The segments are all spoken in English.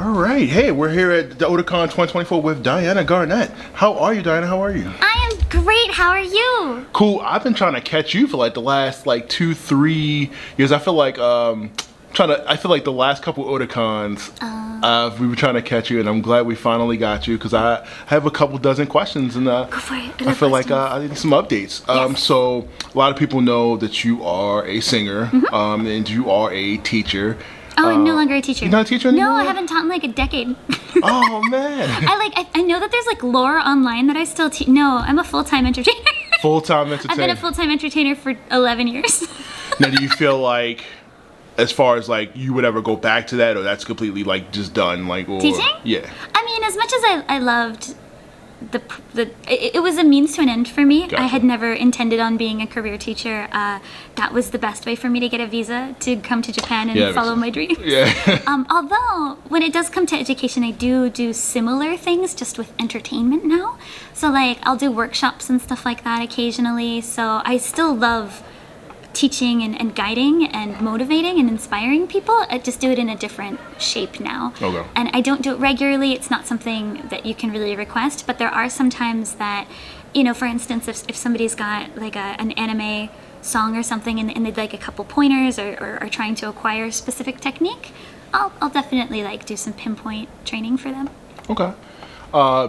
All right. Hey, we're here at the Odokon 2024 with Diana Garnet. How are you, Diana? How are you? I am great. How are you? Cool. I've been trying to catch you for like the last 2-3 years. I feel like the last couple Odokons, we were trying to catch you, and I'm glad we finally got you because I have a couple dozen questions, and Go for it. I feel like I need some updates. Yes. So a lot of people know that you are a singer, and you are a teacher. Oh, I'm no longer a teacher. You're not a teacher anymore? No, I haven't taught in like a decade. Oh man. I know that there's like lore online that I still teach. No, I'm a full-time entertainer. Full-time entertainer. I've been a full-time entertainer for 11 years. Now, do you feel like, as far as like you would ever go back to that, or that's completely like just done, like, or teaching? Yeah. I mean, as much as I loved it was a means to an end for me. Gotcha. I had never intended on being a career teacher. That was the best way for me to get a visa to come to Japan and follow my dreams. Yeah. Although, when it does come to education, I do similar things just with entertainment now. So like, I'll do workshops and stuff like that occasionally. So I still love teaching and guiding and motivating and inspiring people. I just do it in a different shape now. Okay. And I don't do it regularly. It's not something that you can really request, but there are some times that, for instance, if somebody's got like an anime song or something and they'd like a couple pointers or are trying to acquire a specific technique, I'll definitely like do some pinpoint training for them. Okay.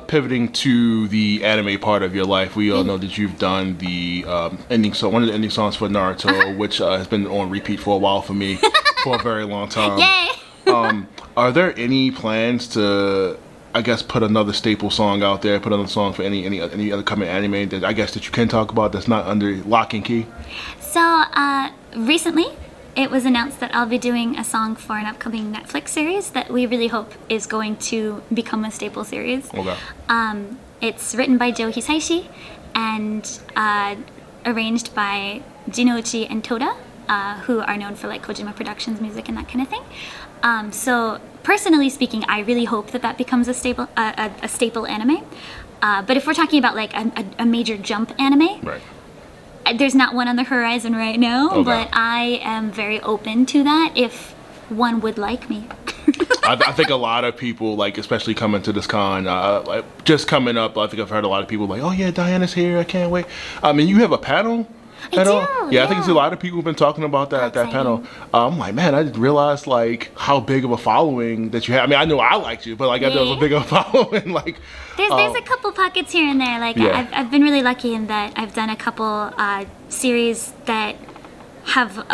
Pivoting to the anime part of your life, we all know that you've done the ending song, one of the ending songs for Naruto, which has been on repeat for a while for me, for a very long time. Yay! Are there any plans to, I guess, put another staple song out there, put another song for any other coming anime that I guess that you can talk about that's not under lock and key? So recently, it was announced that I'll be doing a song for an upcoming Netflix series that we really hope is going to become a staple series. Okay. It's written by Joe Hisaishi and arranged by Jinouchi and Toda, who are known for like Kojima Productions music and that kind of thing. So personally speaking, I really hope that becomes a staple anime. But if we're talking about like a major jump anime, Right. There's not one on the horizon right now, Okay. but I am very open to that if one would like me. I think a lot of people, like, especially coming to this con, like, just coming up, I think I've heard a lot of people like, oh yeah, Diana's here, I can't wait. I mean, you have a panel at all? Yeah, I think a lot of people have been talking about that panel. I'm like, man, I didn't realize like how big of a following that you have. I mean, I know I liked you, but like I know it was a big of a following. Like, there's a couple pockets here and there. Like I've been really lucky in that I've done a couple series that have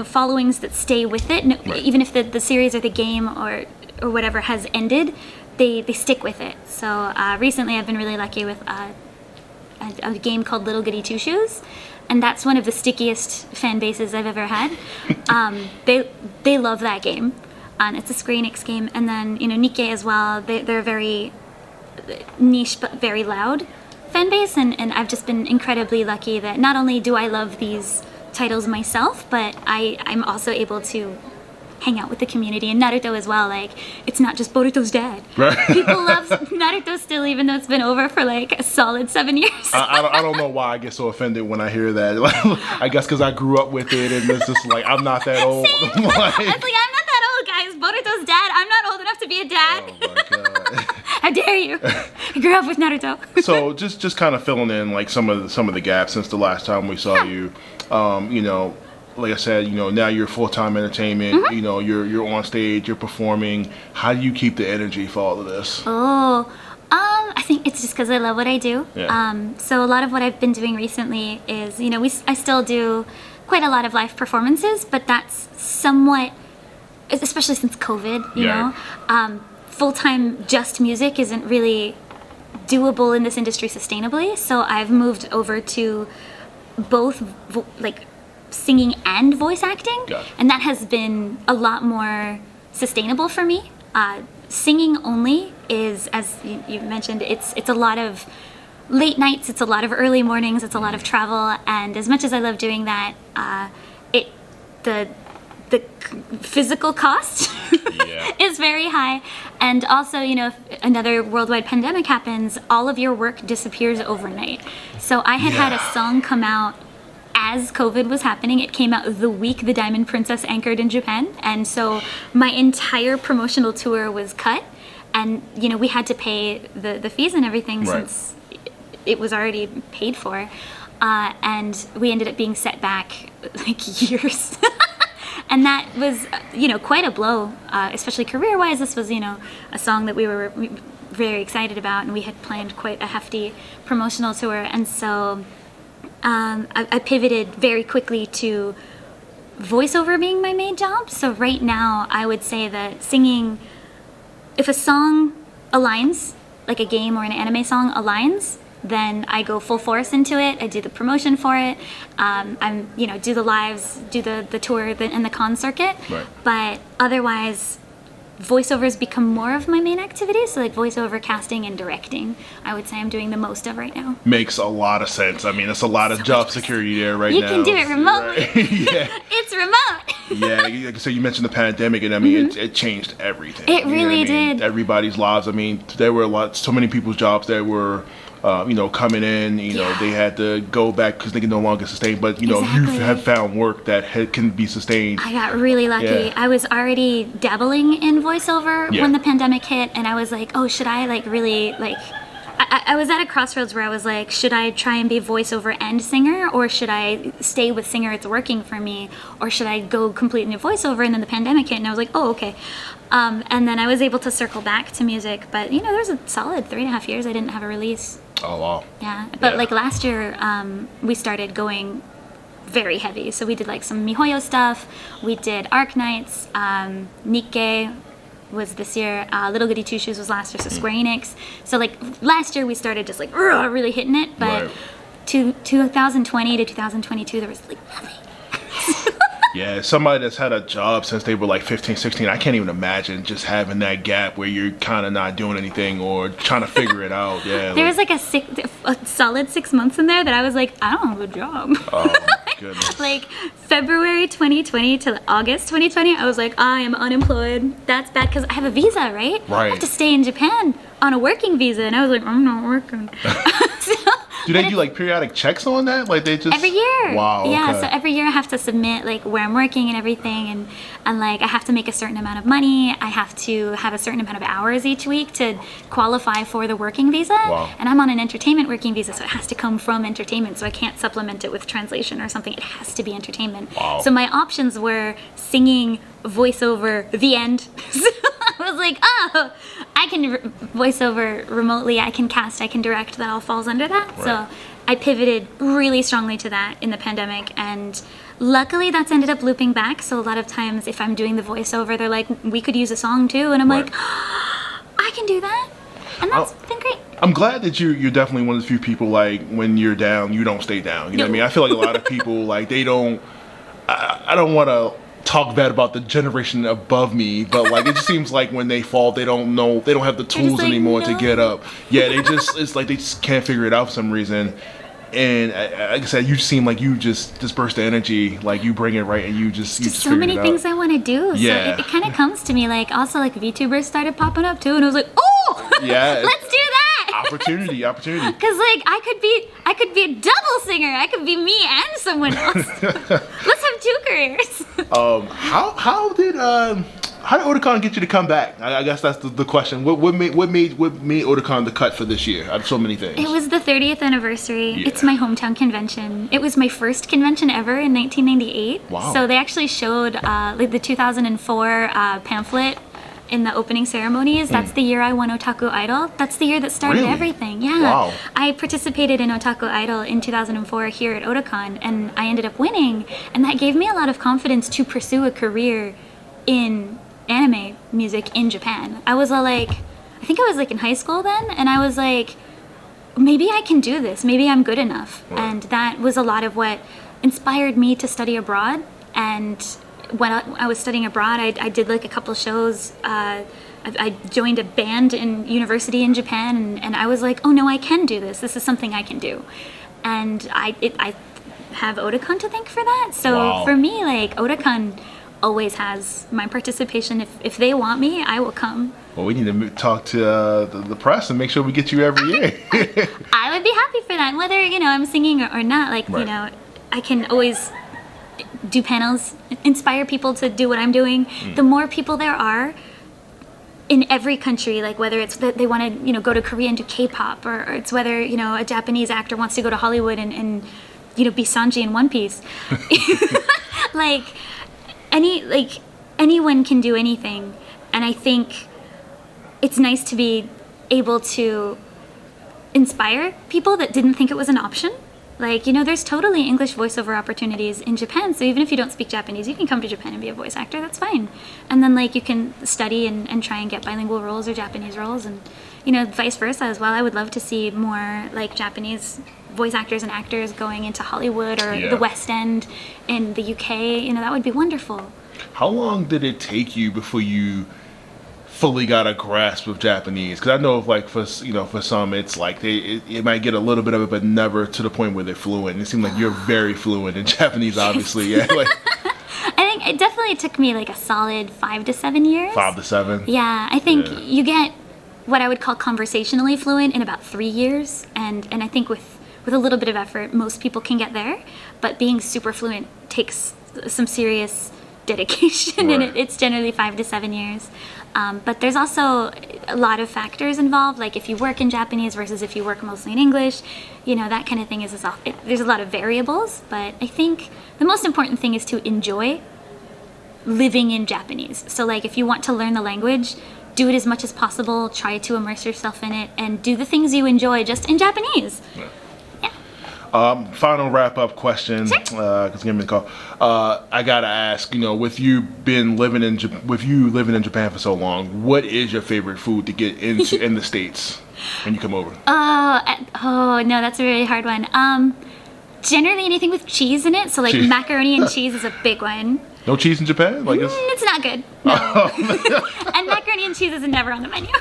followings that stay with it. No, Right. Even if the series or the game or whatever has ended, they stick with it. So recently I've been really lucky with a game called Goody Two Shoes. And that's one of the stickiest fan bases I've ever had. They love that game. It's a Square Enix game. And then, Nikkei as well. They're very niche but very loud fan base. And I've just been incredibly lucky that not only do I love these titles myself, but I'm also able to hang out with the community and Naruto as well. Like, it's not just Boruto's dad. Right. People love Naruto still, even though it's been over for like a solid 7 years. I don't know why I get so offended when I hear that. I guess because I grew up with it, and it's just like I'm not that old. It's like, I'm not that old, guys. Boruto's dad. I'm not old enough to be a dad. Oh my god! How dare you? I grew up with Naruto. So just kind of filling in like some of the gaps since the last time we saw you. Like I said, now you're full-time entertainment. You're on stage, you're performing. How do you keep the energy for all of this? I think it's just because I love what I do. Yeah. So a lot of what I've been doing recently is, I still do quite a lot of live performances, but that's somewhat, especially since COVID, you know, full-time just music isn't really doable in this industry sustainably. So I've moved over to both singing and voice acting. Gotcha. And that has been a lot more sustainable for me. Singing only is, as you mentioned, it's a lot of late nights, it's a lot of early mornings, it's a lot of travel, and as much as I love doing that, the physical cost is very high. And also, if another worldwide pandemic happens, all of your work disappears overnight. So I had a song come out as COVID was happening. It came out the week the Diamond Princess anchored in Japan, and so my entire promotional tour was cut, and we had to pay the fees and everything since it was already paid for, and we ended up being set back like years. And that was, quite a blow, especially career-wise. This was, a song that we were very excited about, and we had planned quite a hefty promotional tour. And so I pivoted very quickly to voiceover being my main job. So right now, I would say that singing, if a song aligns, like a game or an anime song aligns, then I go full force into it. I do the promotion for it. Do the lives, do the tour and the con circuit. Right. But otherwise, voiceovers become more of my main activity. So like voiceover casting and directing, I would say I'm doing the most of right now. Makes a lot of sense. I mean, it's a lot of job security there right now. You can do it remotely. Right? Yeah. It's remote. Yeah, like I said, you mentioned the pandemic, and I mean, it changed everything. It really did. Everybody's lives. I mean, there were so many people's jobs that were, coming in. They had to go back because they can no longer sustain. But you have found work that can be sustained. I got really lucky. Yeah. I was already dabbling in voiceover when the pandemic hit, and I was like, oh, should I really I was at a crossroads where I was like, should I try and be voiceover and singer, or should I stay with singer, it's working for me, or should I go completely into voiceover? And then the pandemic hit, and I was like, oh, okay. And then I was able to circle back to music, but there was a solid 3.5 years I didn't have a release. Oh, wow. Yeah, but like last year, we started going very heavy. So we did like some MiHoYo stuff, we did Arc Nights, Nikkei was this year, Little Goody Two Shoes was last year, so Square Enix. So like last year we started just like really hitting it, but 2020 to 2022 there was like nothing. Yeah, somebody that's had a job since they were like 15, 16, I can't even imagine just having that gap where you're kind of not doing anything or trying to figure it out. Yeah, there was like a solid 6 months in there that I was like, I don't have a job. Oh, goodness. Like February 2020 to August 2020, I was like, I am unemployed. That's bad because I have a visa, right? Right. I have to stay in Japan on a working visa, and I was like, I'm not working. Do they do like periodic checks on that? Like they just every year? Wow. Yeah, okay. so every year I have to submit like where I'm working and everything, and like I have to make a certain amount of money. I have to have a certain amount of hours each week to qualify for the working visa. Wow. And I'm on an entertainment working visa, so it has to come from entertainment. So I can't supplement it with translation or something. It has to be entertainment. Wow. So my options were singing, voiceover, the end. So I was like, oh, I can voiceover remotely. I can cast. I can direct. That all falls under that. Right. So I pivoted really strongly to that in the pandemic, and luckily that's ended up looping back. So a lot of times if I'm doing the voiceover, they're like, we could use a song too, and I'm like, oh, I can do that, and that's been great. I'm glad that you're definitely one of the few people, like, when you're down, you don't stay down. You know what I mean? I feel like a lot of people, like, they don't, I don't want to talk bad about the generation above me, but like it just seems like when they fall, they don't have the tools like, anymore no. to get up. Yeah, it's like they just can't figure it out for some reason. And like I said, you seem like you just burst the energy, like you bring it right, and you just so many things I want to do. Yeah. So it kind of comes to me like also like VTubers started popping up too, and I was like, oh, yeah, let's do that. Opportunity. Because like I could be a double singer. I could be me and someone else. Let's have two careers. How did Odokon get you to come back? I guess that's the question. What made Odokon the cut for this year? Out of so many things. It was the 30th anniversary. Yeah. It's my hometown convention. It was my first convention ever in 1998. Wow. So they actually showed like the 2004 pamphlet in the opening ceremonies. That's the year I won Otaku Idol. That's the year that started Really? everything. Yeah. Wow. I participated in Otaku Idol in 2004 here at Odokon, and I ended up winning, and that gave me a lot of confidence to pursue a career in anime music in Japan. I was I think I was like in high school then, and I was like, maybe I can do this. Maybe I'm good enough. Right. And that was a lot of what inspired me to study abroad. And when I was studying abroad, I did like a couple shows. I joined a band in university in Japan, and I was like, oh no, I can do this. This is something I can do. And I have Odokon to thank for that. So Wow. for me, like Odokon always has my participation. If they want me, I will come. Well, we need to talk to the press and make sure we get you every year. I would be happy for that, whether I'm singing or not. Like Right. I can always do panels, inspire people to do what I'm doing. The more people there are in every country, like whether it's that they want to, go to Korea and do K-pop, or it's whether, a Japanese actor wants to go to Hollywood and be Sanji in One Piece. Anyone can do anything. And I think it's nice to be able to inspire people that didn't think it was an option. There's totally English voiceover opportunities in Japan, so even if you don't speak Japanese, you can come to Japan and be a voice actor, that's fine. And then, you can study and try and get bilingual roles or Japanese roles, and, vice versa as well. I would love to see more, Japanese voice actors and actors going into Hollywood or the West End in the UK. That would be wonderful. How long did it take you before you fully got a grasp of Japanese? Because I know for some it's it might get a little bit of it, but never to the point where they're fluent. It seems like you're very fluent in Japanese, obviously. Yeah, I think it definitely took me a solid 5 to 7 years. 5 to 7. Yeah, I think you get what I would call conversationally fluent in about 3 years, and I think with a little bit of effort, most people can get there. But being super fluent takes some serious dedication, right. And it's generally 5 to 7 years. But there's also a lot of factors involved, like if you work in Japanese versus if you work mostly in English, that kind of thing there's a lot of variables, but I think the most important thing is to enjoy living in Japanese. So if you want to learn the language, do it as much as possible, try to immerse yourself in it, and do the things you enjoy just in Japanese. Yeah. Final wrap-up question, because give me a call. I gotta ask, with you living in Japan for so long, what is your favorite food to get into in the States when you come over? Oh no, that's a really hard one. Generally anything with cheese in it, so cheese. Macaroni and cheese is a big one. No cheese in Japan? It's not good. No. And macaroni and cheese is never on the menu.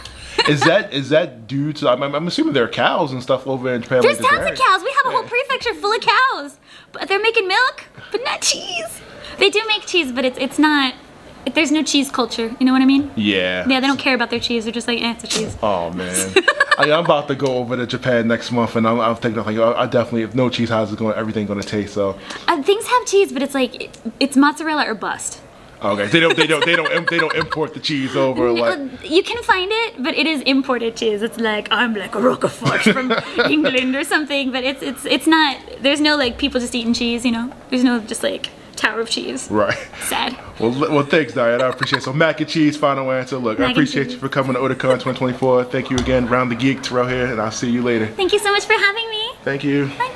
Is that due to? I'm assuming there are cows and stuff over in Japan. There's tons of cows. We have a whole prefecture full of cows, but they're making milk, but not cheese. They do make cheese, but it's not. There's no cheese culture. You know what I mean? Yeah. Yeah, they don't care about their cheese. They're just it's a cheese. Oh man. I'm about to go over to Japan next month, and I'm thinking I definitely, if no cheese, how's everything gonna taste? So things have cheese, but it's it's mozzarella or bust. Okay, they don't import the cheese over You can find it, but it is imported cheese. It's I'm a Roquefort from England or something, but it's not. There's no people just eating cheese. There's no just tower of cheese. Right. Sad. Well, thanks, Diana. I appreciate it. So mac and cheese, final answer. Look, I appreciate you for coming to Odokon 2024. Thank you again, Round the Geek, Terrell here, and I'll see you later. Thank you so much for having me. Thank you. Bye.